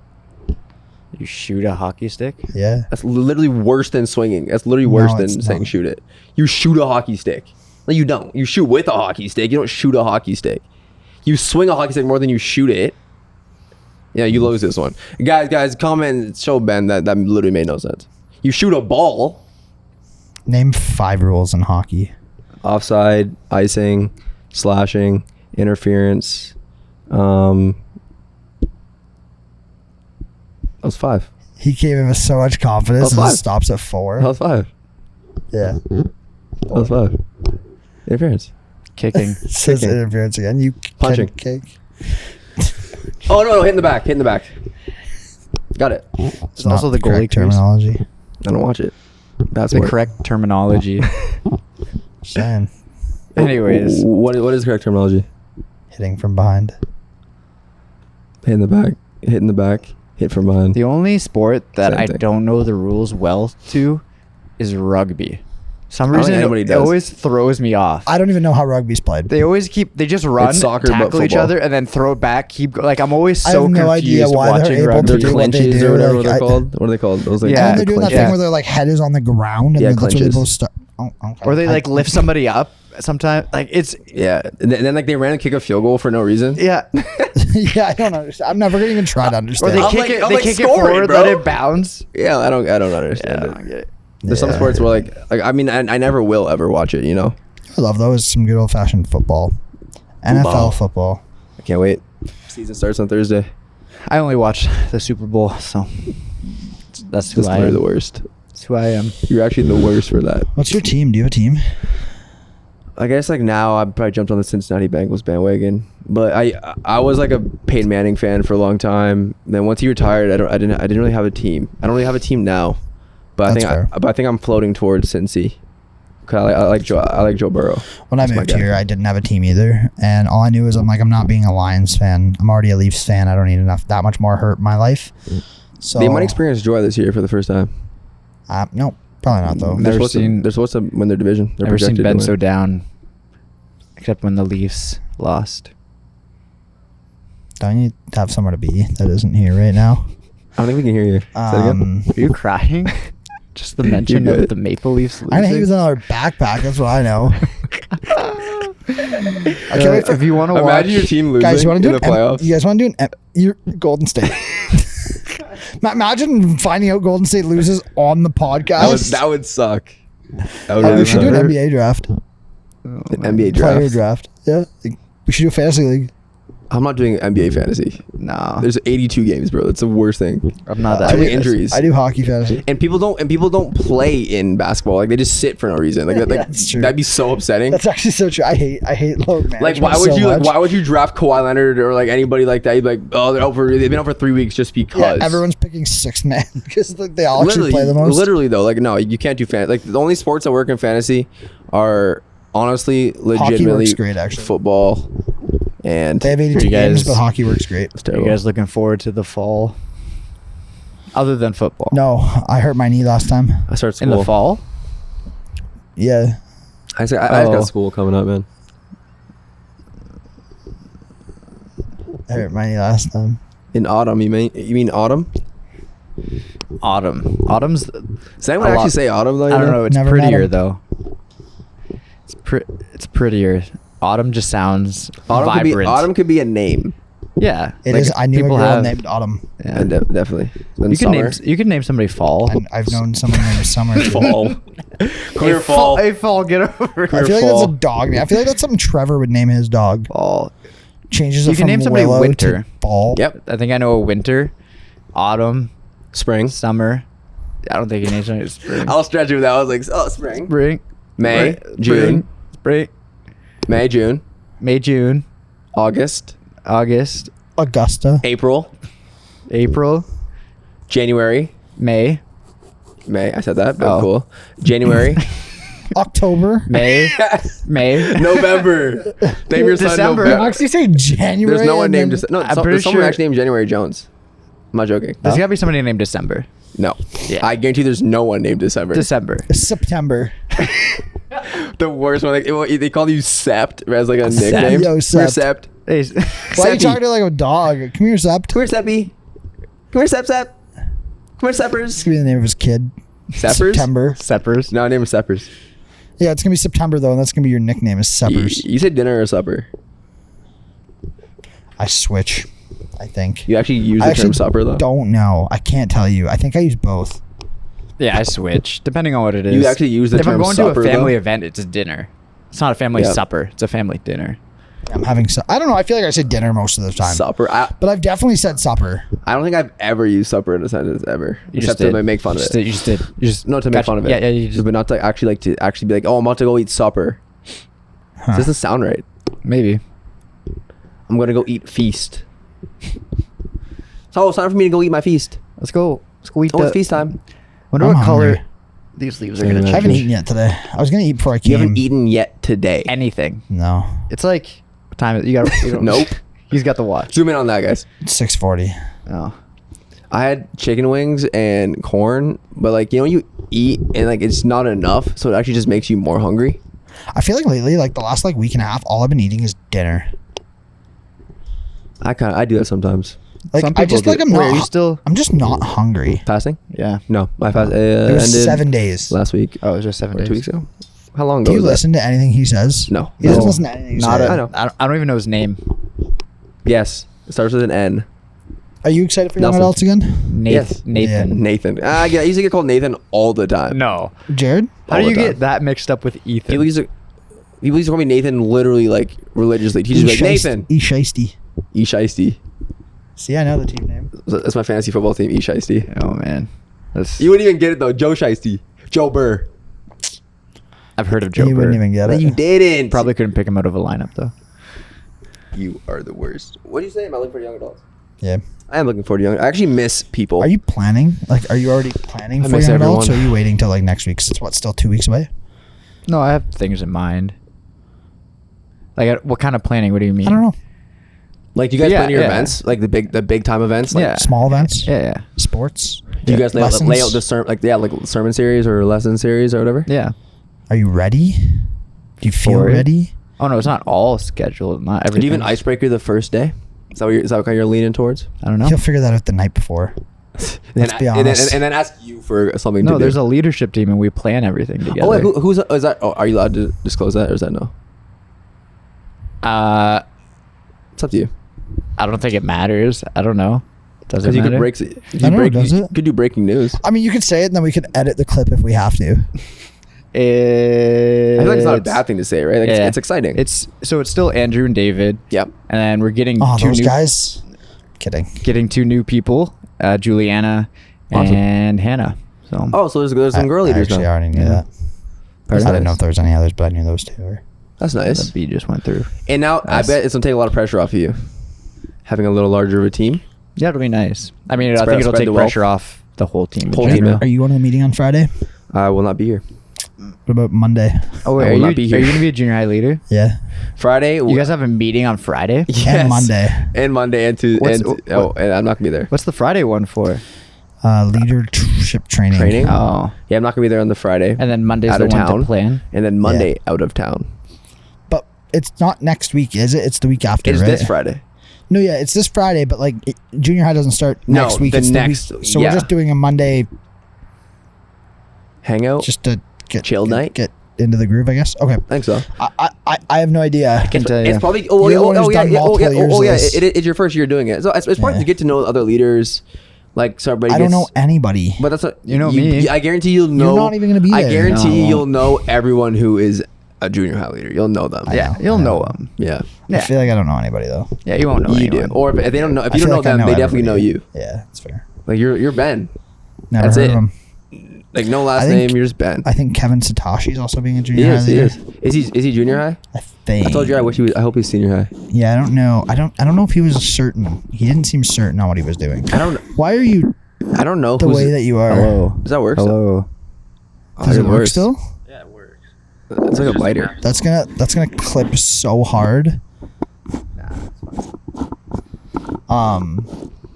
You shoot a hockey stick? Yeah. That's literally worse than swinging. That's literally worse No, than it's saying not. shoot it. You shoot a hockey stick. No, you don't. You shoot with a hockey stick. You don't shoot a hockey stick. You swing a hockey stick more than you shoot it. Yeah, you lose this one. Guys, comment and show Ben that literally made no sense. You shoot a ball. Name 5 rules in hockey. Offside, icing, slashing, interference. That was 5. He gave him so much confidence That's and 5. stops at 4. That was 5. Yeah. That was 5. Interference. Kicking. Says Kicking. interference again. You Punching. Kick. Oh no, hit in the back. Hit in the back. Got it. It's also not the goalie correct crease. terminology. I don't watch it. That's The what. correct terminology. Saying Anyways, What is the correct terminology? hitting from behind. Hit in the back. Hit in the back. Hit from behind. the only sport that Same I thing. don't know the rules well to is rugby. Some I don't think reason anybody it does. always throws me off. I don't even know how rugby's played. They just run, It's soccer, but tackle each football. other, and then throw it back. Like I'm always I so have no confused idea why they're watching able to rugby. The do what they clinches do, or whatever like, they're I- called. What are they called? Those like Yeah. And then they're doing that clinch. thing Yeah. where their like head is on the ground and Yeah, then that's where they clinches. both start. Oh, okay. Or they I- like lift somebody up sometimes. Like it's Yeah, and then like they ran and kick a field goal for no reason. yeah. Yeah, I don't understand. I'm never gonna even try to Or understand. they I'm kick like- it. I'm They like, kick it score it, forward, bro. let it bounce. Yeah, I don't Yeah, understand I it. don't get it. There's some Yeah. sports where like I mean I never will ever watch it. You know, I love those. Some good old fashioned football. NFL football. I can't wait. Season starts on Thursday. I only watch the Super Bowl, so that's who That's I literally am. the worst. That's who I am. You're actually the worst for that. What's your team? Do you have a team? I guess like now I probably jumped on the Cincinnati Bengals bandwagon, but I was like a Peyton Manning fan for a long time. Then once he retired, I didn't really have a team. I don't really have a team now, but That's fair. I think I'm floating towards Cincy. 'Cause I like Joe Burrow. When I That's my moved guy. here, I didn't have a team either, and all I knew was I'm not being a Lions fan. I'm already a Leafs fan. I don't need that much more hurt in my life. So They might experience joy this year for the first time. No, probably not though. Never They're supposed to win their division. They're Never seen projected to Ben win. so down, except when the Leafs lost. Do I need to have somewhere to be that isn't here right now? I don't think we can hear you. Say it again. Are you crying? Just the mention You're of good. the Maple Leafs losing. I know he was in our backpack. That's what I know. I can't wait for, if you want to watch, Imagine your team losing guys. You want to in do the playoffs. You guys want to do your Golden State? Imagine finding out Golden State loses on the podcast. That would suck. That would Oh, really we should do an suck. NBA draft, An NBA player draft. draft. Yeah, we should do a fantasy league. I'm not doing NBA fantasy. no, There's 82 games, bro. That's the worst thing. I'm not Too that. many good. injuries. I do hockey fantasy. And people don't play in basketball. Like they just sit for no reason. Like, That's true. that'd be so upsetting. That's actually so true. I hate load management. Like why would so you much. why would you draft Kawhi Leonard or like anybody like that? You'd be like, oh, they've been out for 3 weeks just because. Yeah, everyone's picking 6 man because they all actually literally play the most. Literally though, like no, you can't do fantasy. Like the only sports that work in fantasy are honestly legitimately works great, actually. football and They have 82 You games, guys- but hockey works great. it's Are you terrible. guys looking forward to the fall? Other than football, No, I hurt my knee last time. I start school in the fall. Yeah, I just got Oh. school coming up, man. I hurt my knee last time. In autumn, you mean autumn? Autumn. Autumn's. Does anyone A actually lot. say autumn though? I don't know. It's Never met prettier him. though. It's prettier. Autumn just sounds vibrant. Autumn could be a name. Yeah, It Like, is. I knew a people girl have- named Autumn. Yeah. And definitely. Then You can summer. name somebody Fall. And I've known someone named Summer. too. fall. Clear fall. Hey, Fall, get over I here. feel like that's a fall. dog name. I feel like that's something Trevor would name his dog. Fall. Changes You it can from name somebody Willow Winter. to Ball. Yep. I think I know a winter, autumn, Spring. summer. I don't think you name somebody spring. I'll stretch it with that. I was like, oh, spring. Spring. May, Spring. June. Spring. May, June, May, June, August, August, Augusta. April, April, January, May, May. I said that, but Oh. cool. January, October. May, May, November. Name your son December. You November. actually say January. There's no one and named. then- No, I'm there's pretty someone sure- actually named January Jones. I'm not joking. There's gotta be somebody named December. No. Yeah. I guarantee there's no one named December. December. September. The worst one. Like, they call you Sept as like a nickname. Yo, Come here, Sept. Sept. Hey, Why are you Seppy. talking to like a dog? Come here, Sept. Come here, Seppy. Come here, Sep. Come here, This Seppers. could be the name of his kid. Seppers? September. Seppers. No, name is Seppers. Yeah, it's gonna be September though, and that's gonna be your nickname is Seppers. You said dinner or supper. I switch. I think. You actually use I the actually term supper though. don't know. I can't tell you. I think I use both. Yeah, I switch depending on what it is. You actually use the if term I'm going supper, to a family though? event, it's a dinner. It's not a family supper. It's a family dinner. I'm having. I don't know. I feel like I say dinner most of the time. Supper. But I've definitely said supper. I don't think I've ever used supper in a sentence ever. You except just did. to make fun of it. You just did. You just Not to make fun of it. Yeah, you just but not to actually be like, oh, I'm about to go eat supper. Huh. This doesn't sound right. maybe. I'm gonna go eat feast. So it's time for me to go eat my feast. Let's go. Let's go eat. Oh, it's feast time. Wonder I'm what hungry. color these leaves are Same gonna here. I haven't change. eaten yet today. I was gonna eat before I came. You haven't eaten yet today. Anything. No. It's like what time is it? You got. You don't- Nope. He's got the watch. Zoom in on that, guys. It's 6:40. Oh. I had chicken wings and corn, but like, you know, you eat and like it's not enough, so it actually just makes you more hungry. I feel like lately, like the last like week and a half, all I've been eating is dinner. I do that sometimes. Like Some I people just do. like I'm Wait, not. are you still? I'm just not hungry. Fasting? Yeah. No, my fast It was ended 7 days. last week Oh, it was just 7 or days. 2 weeks ago. How long ago? Do you was that? listen to anything he says? No. He doesn't No. listen to anything you Not say. a, I know. I don't even know his name. Yes, it starts with an N. Are you excited for young Nelson. adults again? Yes. Nathan. Nathan. I used to get called Nathan all the time. No. Jared? How All do you the get time. that mixed up with Ethan? People used to call me Nathan literally like religiously. Teachers would be like, Nathan. E Shiesty. E Shiesty. See, I know the team name. That's my fantasy football team, E Shiesty. Oh man, that's, You wouldn't even get it though. Joe Shiesty. Joe Burr. I've heard of Joe You Burr. wouldn't even get it. You didn't. Probably couldn't pick him out of a lineup though. You are the worst. What do you say? Am I looking for young adults? Yeah. I am looking forward to young. I actually miss people. Are you planning? Like, are you already planning I for miss young adults, or everyone. are you waiting till like next week? 'Cause it's what, still 2 weeks away? No, I have things in mind. Like, what kind of planning? What do you mean? I don't know. Like, do you guys Yeah, plan your yeah. events? Like the big time events? Like, Yeah. Small events? Yeah, Sports? Do you guys lay out Lessons? the sermon series or lesson series or whatever? yeah. Are you ready? Do you feel For it? ready? Oh no, it's not all scheduled. Not Do everything. you even icebreaker the first day? Is that what you're leaning towards? I don't know. You'll figure that out the night before. Let's be honest. And then ask you for something to No, do. there's a leadership team and we plan everything together. Oh, wait, who's is that? Oh, are you allowed to disclose that or is that no? It's up to you. I don't think it matters. I don't know. Does it Because you matter? could I don't know, does it? could do breaking news. I mean, you could say it, and then we could edit the clip if we have to. I feel like it's not a bad thing to say, right? Like yeah. it's exciting. It's still Andrew and David. Yep. And then we're getting Oh, two those new guys. Kidding. getting two new people, Juliana Awesome. and Hannah. So Oh, so there's some girl I leaders actually now. already knew Yeah. that. That's I didn't know nice. if there was any others, but I knew those two were. That's the nice. B just went through. And now Nice. I bet it's gonna take a lot of pressure off of you, having a little larger of a team. Yeah, it'll be nice. I mean, I Spread- think it'll spread take the wealth. pressure off the whole team. in Whole team, general. yeah. Are you going to the meeting on Friday? I will not be here. What about Monday? Oh, I wait, will are not you, be are you here. going to be a junior high leader? Yeah. Friday. You guys have a meeting on Friday? yes. And Monday. And Monday and Tuesday. What's- And I'm not gonna be there. What's the Friday one for? Leadership training. Training? Oh. Yeah, I'm not gonna be there on the Friday. And then Monday's out the of one town. to plan? And then Monday out of town. But it's not next week, is it? It's the week after, It's right? this Friday. No, yeah, it's this Friday, but like junior high doesn't start No, next week. the it's next- the week. So yeah. we're just doing a Monday Hangout. just to get Chill night? Get into the groove, I guess. Okay. I think so. I have no idea. Can tell you. It's probably You're the one who's done multiple years of yeah. this. It's your first year doing it, so it's probably Yeah. to get to know other leaders, like so everybody. I don't gets- know anybody. But that's what You know me. I guarantee you'll know. not even gonna be I there. guarantee No, I won't. you'll know everyone who is a junior high leader. You'll know them. I Yeah, know, you'll I know know. them. Yeah. I feel like I don't know anybody though. Yeah, you won't know You do. anyone. Or if they don't know, if I you don't feel know like I them, know they definitely know everybody. you. Yeah, that's fair. Like you're Ben. Never That's heard it. of him. Like no last I think- name. You're just Ben. I think Kevin Satoshi's also being a He junior high is. He leader. is. Is he junior high? I think. I told you I wish he was. I hope he's senior high. Yeah, I don't know. I don't know if he was certain. He didn't seem certain on what he was doing. I don't. Why are you I don't know. the who's- way that you are? Hello. Does that work? Hello. Oh, Does it work works. still? Yeah, it works. It's like a lighter. That's gonna clip so hard.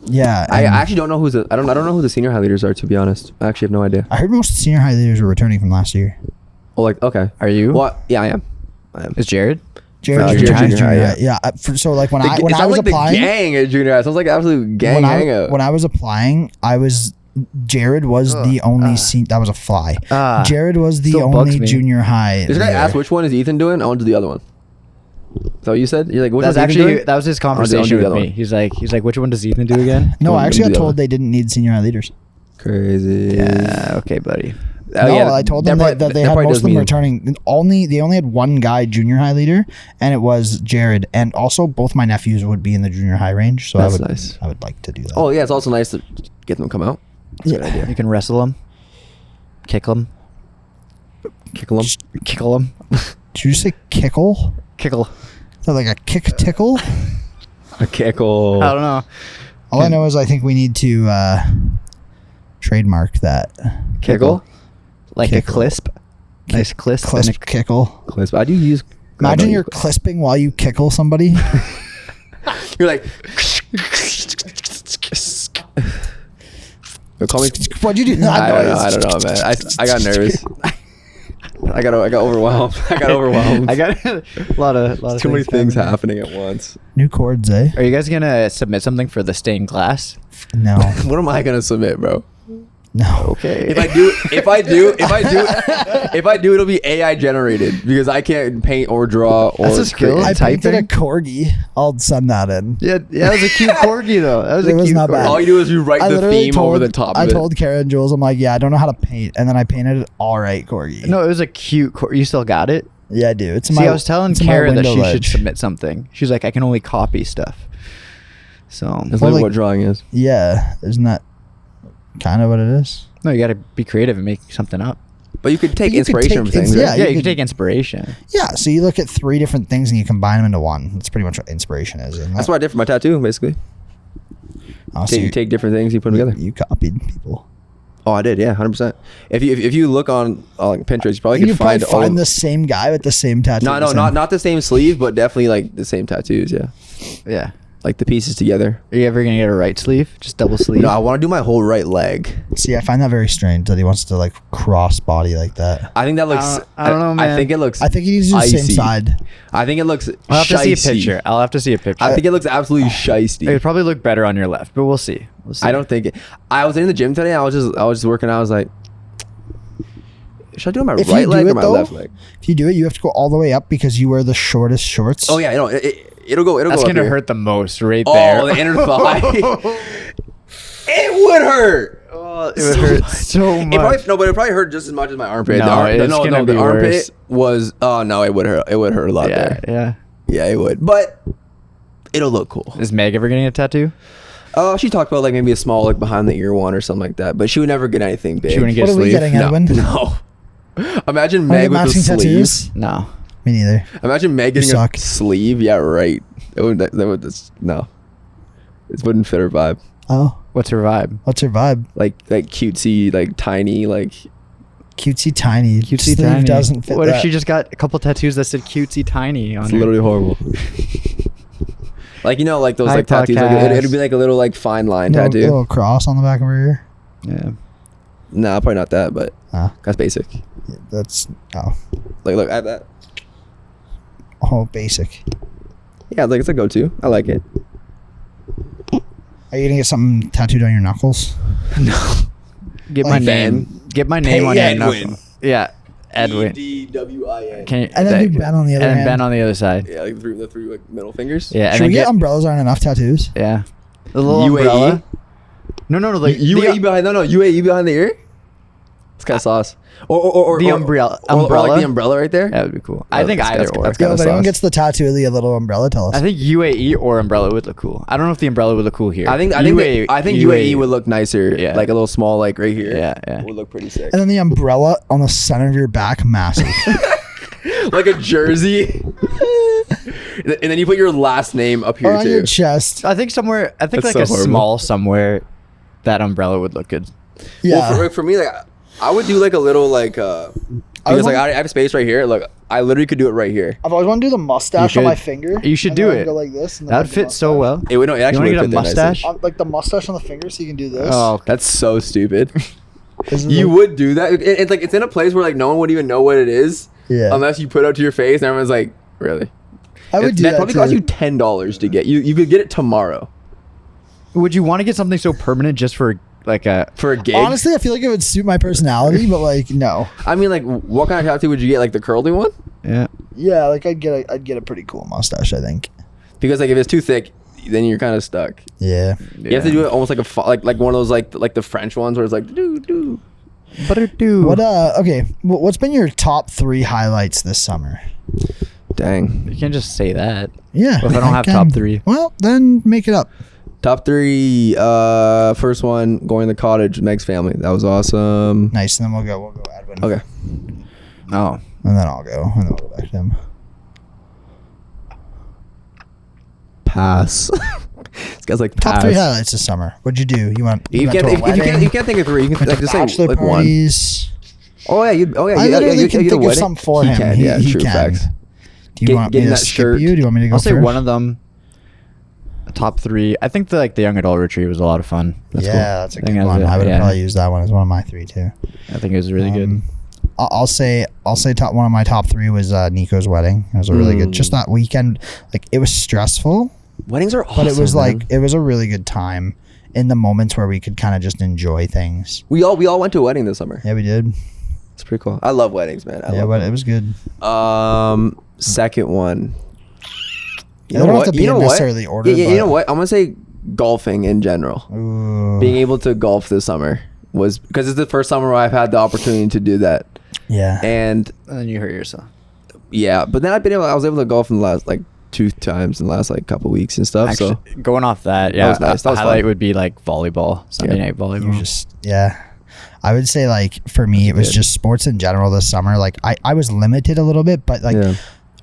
Yeah. I and actually don't know who's. I don't know who the senior high leaders are. To be honest, I actually have no idea. I heard most senior high leaders were returning from last year. Oh, like okay. Are you? What? Yeah, I am. Is Jared? Jared's Jared's junior high. junior high, Yeah. So like when I It was sounds like applying, the gang at junior high. It sounds like absolute gang hangout. when I was applying, Jared was the only that was a fly. Jared was the Still bugs only me. junior high. This guy leader. asked which one is Ethan doing. I want to do the other one. Is that what you said? You're like, which That's one's Ethan actually doing? that was his I'll do conversation the with other me. one. He's like, which one does Ethan do again? No, Let I me actually do got the told other. they didn't need senior high leaders. Crazy. Yeah. Okay, buddy. No, I told them that they had probably most does of them mean- returning. They only had one guy junior high leader, and it was Jared. And also, both my nephews would be in the junior high range, so That's nice. I would like to do that. Oh yeah, it's also nice to get them to come out. That's a good idea. You can wrestle them, kick them, Kickle them. kickle them, Did you say kickle? kickle. So like a kick tickle? A kickle. I don't know. All I know is I think we need to trademark that. Kickle. Like Kickle. a clisp. Nice clisp. Clisp and a- kickle. Clisp. I do use. Imagine you're clisping while you kickle somebody. You're like. Call me. What'd you do that I noise? don't know, man. I got nervous. I got overwhelmed. I got overwhelmed. I got a lot of Too many things happening. happening at once. New chords, eh? Are you guys gonna submit something for the stained glass? No. What am I gonna submit, bro? No. Okay. If I do, it'll be AI generated because I can't paint or draw or. That's a skill. create. I painted a typing? corgi. I'll send that in. Yeah, that was a cute corgi though. That was It a was cute not corgi. bad. All you do is you write I the literally theme told, over the top of I it. told Kara and Jules, I'm like, yeah, I don't know how to paint. And then I painted it all right, corgi. No, it was a cute corgi. You still got it? Yeah, I do. It's in See, my, I was telling it's in my Kara that window she should ledge. submit something. She's like, I can only copy stuff. So That's Well, literally like- what drawing is. Yeah, isn't that kind of what it is? no, you got to be creative and make something up. But you could take you could inspiration take from things. ins- Right? Yeah, Yeah, you you can could- take inspiration. Yeah, so you look at 3 different things and you combine them into one. That's pretty much what inspiration is. Isn't That's it? what I did for my tattoo, basically. Oh, so You take different things, you put them together. You copied people. Oh, I did, yeah, 100%. If you look on like Pinterest, you probably You can probably find find the same guy with the same tattoo. No, the same- not the same sleeve, but definitely like the same tattoos. Yeah, Yeah. like the pieces together. Are you ever gonna get a right sleeve? Just double sleeve? No, I want to do my whole right leg. See, I find that very strange that he wants to like cross body like that. I think that looks. I don't know, I man. think it looks. I think he needs to do the same icy. side. I think it looks. I'll have to see a shicey. picture. I'll have to see a picture. I think it looks absolutely shisty. It would probably look better on your left, but we'll see. We'll see. I don't think it. I was in the gym today. I was just working. I was like, should I do it on my If you right do leg it or my though, left leg? if you do it, you have to go all the way up because you wear the shortest shorts. Oh yeah, it'll go. It'll That's go. up gonna here. hurt the most right Oh, there. the inner thigh. It would hurt. Oh, it would hurt so much. It probably, no, but it probably hurt just as much as my armpit. No, it's gonna the be armpit worse. was. Oh no, it would hurt. It would hurt a lot yeah, there. yeah. Yeah, it would. But it'll look cool. Is Meg ever getting a tattoo? Oh, she talked about like maybe a small like behind the ear one or something like that. But she would never get anything big. She wouldn't get What a are we sleeve. getting, no, Edwin? no. Imagine Wanna Meg get with the matching sleeve. tattoos? No. Me neither. Imagine Meg getting a suck. sleeve. Yeah, right. It would. That would. No. It wouldn't fit her vibe. Oh, What's her vibe? what's her vibe? Like cutesy, like tiny, like. Cutesy tiny. Cutesy Sleeve tiny. doesn't fit. What if that. she just got a couple tattoos that said cutesy tiny on It's her? literally horrible. Like like those Hi, like tattoos. Like, podcast. it'd be like a little like fine line little, tattoo. little cross on the back of her ear? Yeah. Nah, probably not that, but Ah, that's basic. that's Like look at that. basic. Yeah, like it's a go-to. I like it. Are you gonna get something tattooed on your knuckles? No. Get Like my Ben. name. Get my name on yeah, your Edwin. knuckle. Yeah. Edwin. EDWIN. Can you, And then do Ben on the other and hand. Ben on the other side. Yeah, like the three like middle fingers. Yeah. Should And we then get umbrellas aren't enough tattoos? yeah. The little UAE? umbrella. No, like UAE behind UAE behind the ear. It's kind of sauce. Or The umbrella- or like umbrella? the umbrella right there. That would be cool. I think That's- either that's- or. that's Yeah, kinda if anyone sauce. gets the tattoo of the little umbrella, tell us. I think UAE or umbrella would look cool. I don't know if the umbrella would look cool here. I think UAE would look nicer. Yeah. Like a little small like right here. Yeah. Would look pretty sick. and then the umbrella on the center of your back, massive. Like a jersey. And then you put your last name up or here on too. your chest. I think somewhere. I think That's like so a horrible. small somewhere. That umbrella would look good. Yeah. Well, for me, like I would do like a little like because like I have space right here. Like I literally could do it right here. I've always wanted to do the mustache You on my should. finger. You should and do then it. Go like this. And then That like would the fit so mustache. well. It would. No, it actually wanna would get a fit there nicely. mustache? Like the mustache on the finger, so you can do this. Oh, That's so stupid. Isn't You it- would do that. It's like it's in a place where like no one would even know what it is. Yeah. Unless you put it up to your face and everyone's like, really? I would do that that probably too. cost you $10 to get. You could get it tomorrow would you want to get something so permanent just for like a? for a gig. Honestly, I feel like it would suit my personality, but like no. I mean, like, what kind of tattoo would you get? Like the curly one? Yeah. Yeah, like I'd get a pretty cool mustache. I think. Because like if it's too thick, then you're kind of stuck. Yeah. You have to do it almost like like one of those like the French ones where it's like do. What okay, what's been your top 3 highlights this summer? Dang. You can't just say that. Yeah. Well, if I don't have top 3. Well, then make it up. Top 3. First one, going to the cottage with Meg's family. That was awesome. Nice. And then we'll go Edwin. Okay. Oh. And then I'll go. And then we'll go back to him. Pass. This guy's like pass. Top 3 highlights this summer. What'd you do? You went You to can't a think, if you wedding? can't think of 3. You can Went like to just say bachelor like one. parties. I literally can you think of some for he him. Can, He yeah, true can. facts. Do you want me getting to that skip shirt. you? Do you want me to go I'll say first? one of them. Top 3. I think the young adult retreat was a lot of fun. Yeah, that's a I think good that was one. it, I would yeah. probably use that one as one of my 3 too. I think it was really good. I'll say one of my top 3 was Nico's wedding. It was a really good. Just that weekend, like it was stressful, Weddings are awesome. but it was man. like it was a really good time in the moments where we could kind of just enjoy things. we all went to a wedding this summer. Yeah, we did. It's pretty cool. I love weddings, man. I Yeah, love but them. it was good. Second one. They don't have to be in necessarily order. Yeah, but, you know what? I'm gonna say golfing in general. Ooh. Being able to golf this summer was because it's the first summer where I've had the opportunity to do that. Yeah. And And then you hurt yourself. yeah, but then I was able to golf in the last like 2 times in the last like couple weeks and stuff. Actually, so going off that, yeah, was nice. That was highlight fun. would be like volleyball, Sunday night volleyball. You just I would say like for me it was good. just sports in general this summer. Like I was limited a little bit, but like Yeah.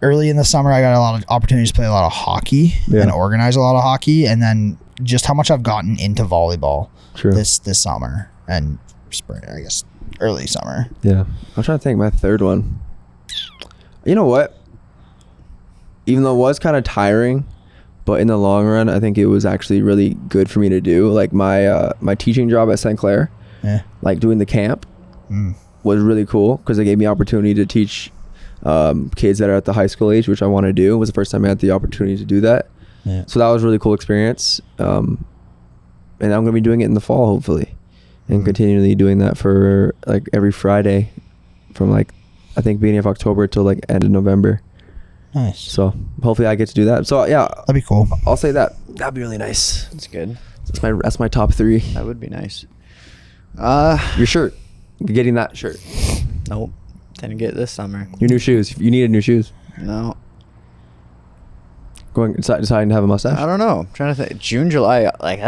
early in the summer I got a lot of opportunities to play a lot of hockey and organize a lot of hockey, and then just how much I've gotten into volleyball this summer and spring, I guess early summer. Yeah. I'm trying to think my third one. You know what? Even though it was kind of tiring, but in the long run, I think it was actually really good for me to do. Like my teaching job at St. Clair, like doing the camp was really cool because it gave me opportunity to teach kids that are at the high school age, which I want to do. It was the first time I had the opportunity to do that. Yeah. So that was a really cool experience. And I'm going to be doing it in the fall, hopefully, and continually doing that for like every Friday from like, I think beginning of October till like end of November. Nice. So hopefully I get to do that. So yeah, that'd be cool. I'll say that. That'd be really nice. That's good. That's my top 3. That would be nice. Your shirt. Getting that shirt. Nope. Didn't get it this summer. Your new shoes. You needed new shoes. No. Deciding to have a mustache. I don't know. I'm trying to think. June, July, like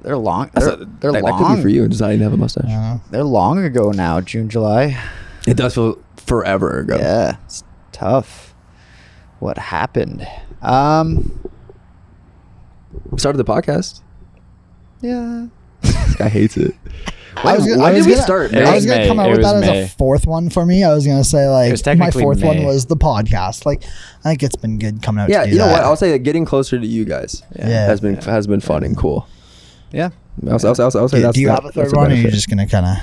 they're long. They're that long. could be for you, deciding to have a mustache. I don't know. They're long ago now. June, July. It does feel forever ago. Yeah, it's tough. What happened? We started the podcast. Yeah. This guy hates it. I was gonna start? It I was was gonna May. come out It with was that as May. a 4th one for me. I was gonna say It like was my technically 4th one May. was the podcast. Like I think it's been good coming out. Yeah, to do you know that. what? I'll say that getting closer to you guys has been fun and cool. Yeah. I'll say that's. Do you have a third one, or you're just gonna kind of?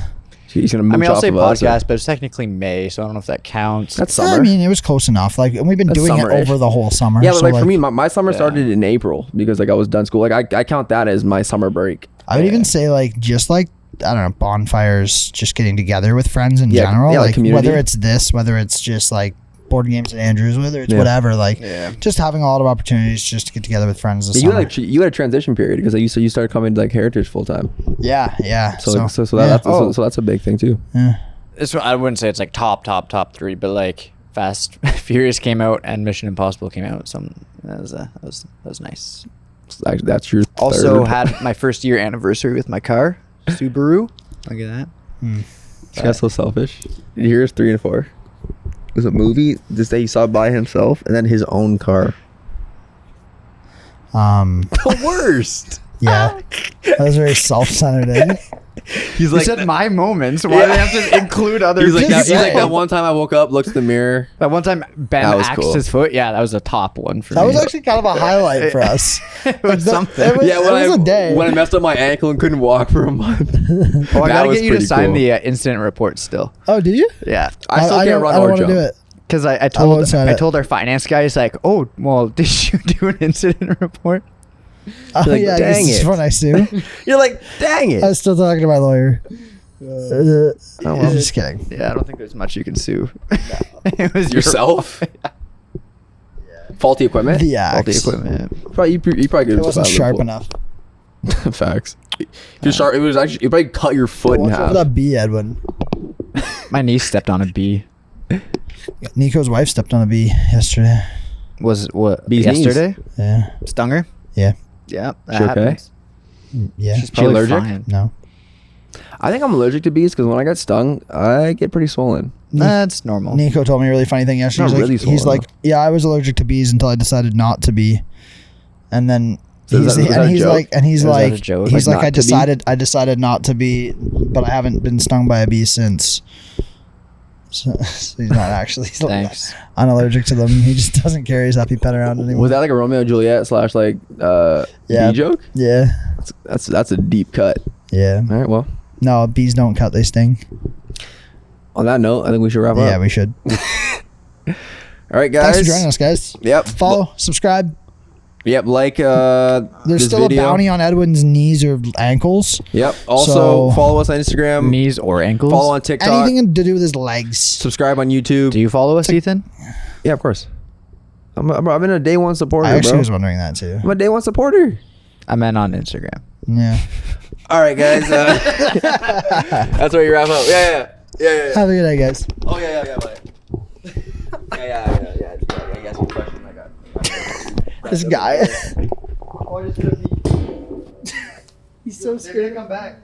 He's gonna I mooch mean, I'll off say of us, podcast, but it's technically May, so I don't know if that counts. That's summer. I mean, it was close enough. Like, and we've been That's doing it summer-ish. over the whole summer. Yeah, but so, like for me, my summer started in April because like I was done school. Like I count that as my summer break. I would even say like just like I don't know, bonfires, just getting together with friends in general. like Like community. whether it's this, whether it's just like board games at Andrews, whether it's whatever. Like just having a lot of opportunities just to get together with friends. This You summer. had a transition period because like you started coming to like Heritage full time. Yeah. So that's a big thing too. It's, I wouldn't say it's like top 3, but like Fast Furious came out and Mission Impossible came out. So that was nice. Actually, that's your Also third. had my first year anniversary with my car, Subaru. Look at that. This guy's so selfish. Did you hear his 3 and 4? There's a movie this day he saw by himself and then his own car. The worst. Yeah, that was very self-centered. Eh? He's You said my moments. Why do they have to include other He's like, people? that one time I woke up, looked in the mirror. That one time Ben That was axed cool. his foot. Yeah, that was a top one for That me. was actually kind of a highlight for us. It was something. It was, Yeah, it was a day. when I messed up my ankle and couldn't walk for a month. Oh, I That gotta was get you to pretty sign cool. the incident report still. Oh, do you? Yeah. I still can't run I or don't wanna jump. do it. Because I won't sign it. told our finance guy, he's like, oh, well, did you do an incident report? Oh like, yeah, dang this is it. when I sue. You're like, dang it. I was still talking to my lawyer. well. Just kidding. Yeah, I don't think there's much you can sue. It was Yourself? Faulty equipment. The axe. Faulty equipment. Probably you probably could It wasn't sharp enough. Facts. If you're sharp, it was actually you probably cut your foot in Watch half. over that bee, Edwin. My niece stepped on a bee. Nico's wife stepped on a bee yesterday. Was it what? Bee's knees. Yesterday? Yeah. Stung her? Yeah. Yeah. That She okay? happens. Yeah. She's probably allergic? fine. No. I think I'm allergic to bees because when I get stung, I get pretty swollen. That's normal. Nico told me a really funny thing yesterday. Not He's really he's swollen, like, yeah, I was allergic to bees until I decided not to be, and then So is he's, that- is that and a he's joke? like, and he's Is that a like, joke? he's Like like, not to be? I decided not to be, but I haven't been stung by a bee since. So he's not actually. He's like, Thanks. unallergic to them. He just doesn't carry his EpiPen around anymore. Was that like a Romeo and Juliet / like Yeah. bee joke? Yeah. That's a deep cut. Yeah. All right, well, No, bees don't cut. They sting. on that note, I think we should wrap Yeah, up. we should. All right, guys. Thanks for joining us, guys. Yep. Follow, subscribe. Yep. Like There's this still video. a bounty on Edwin's knees or ankles. Yep. Also, So- follow us on Instagram. Knees or ankles? Follow on TikTok. Anything to do with his legs. Subscribe on YouTube. Do you follow us, Ethan? Yeah, of course. I've been a day one supporter, I actually bro. was wondering that too. I'm a day one supporter. I meant on Instagram. Yeah. All right, guys. That's where you wrap up. Yeah. Have a good day, guys. Oh yeah. Bye. Yeah. I guess one question. I got. This guy. He's so scared to come back.